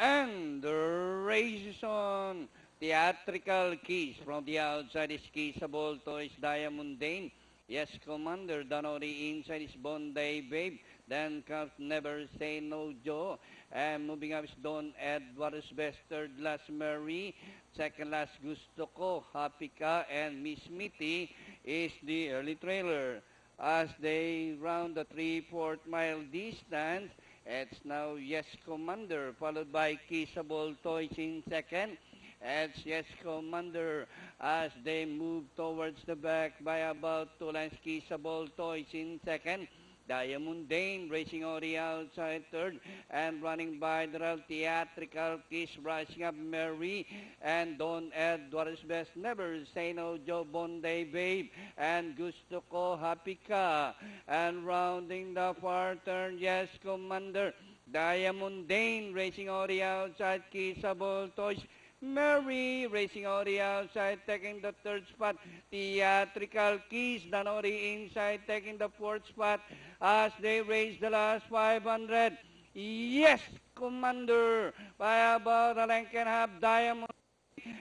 And the race is on. Theatrical Kiss from the outside is Kissable Toys Diamondane. Yes, Commander. Danori inside is Bondi Babe. Then comes Never Say No Joe. And moving up is Don Edwards Best. Third last Mary. Second last Gusto Ko. Happy Ka. And Miss Mitty is the early trailer. As they round the 3/4 mile distance, it's now Yes Commander, followed by Kissable Toys in second. It's Yes Commander as they move towards the back by about 2 lengths. Kissable Toys in second. Diamond Dane racing on the outside third and running by the route Theatrical Kiss rising up Mary and Don Edwards Best Never Say No Joe Bondi Babe and Gusto Ko Happy Ka and rounding the far turn Yes Commander Diamond Dane racing on the outside Kissable Toys Mary racing on the outside, taking the third spot. Theatrical Kiss, Danori inside, taking the fourth spot as they race the last 500. Yes, Commander, by about a length and a half. Diamond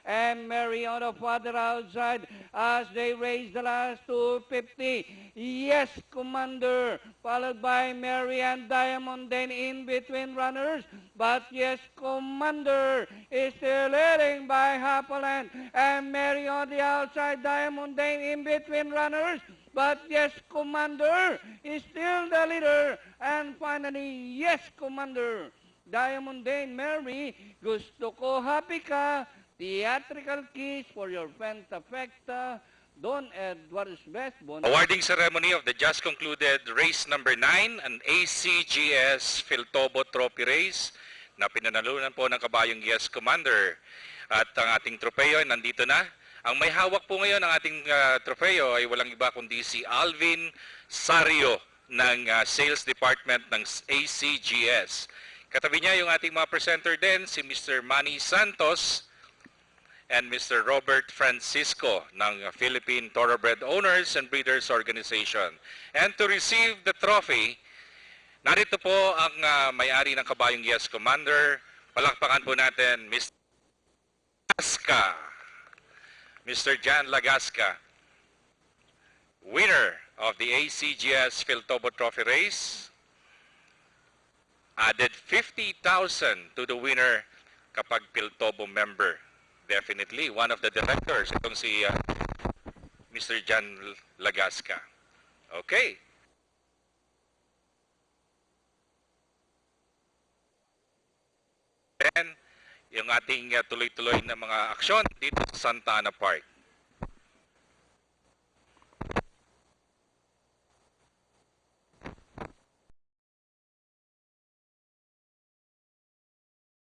and Mary on the farther outside as they race the last 250. Yes, Commander, followed by Mary and Diamond then in between runners. But yes, Commander is still leading by half a length. And Mary on the outside, Diamond then in between runners. But yes, Commander is still the leader. And finally, yes, Commander, Diamond Dane Mary, Gusto Ko Happy Ka, Theatrical Kiss for your Pentafecta, Don Edwards Best. Awarding ceremony of the just concluded race number 9, an ACGS Philtobo Trophy Race na pinanalunan po ng kabayong Yes Commander. At ang ating tropeo ay nandito na. Ang may hawak po ngayon ng ating tropeo ay walang iba kundi si Alvin Sario ng Sales Department ng ACGS. Katabi niya yung ating mga presenter din, si Mr. Manny Santos and Mr. Robert Francisco ng Philippine Thoroughbred Owners and Breeders Organization. And to receive the trophy, narito po ang may-ari ng kabayong Yes Commander. Palakpakan po natin, Mr. Lagasca, Mr. Jan Lagasca, winner of the ACGS Philtobo Trophy Race, added 50,000 to the winner kapag Philtobo member. Definitely, one of the directors, itong si Mr. Jan Lagasca. Okay. Then, yung ating tuloy-tuloy na mga aksyon dito sa Santa Ana Park.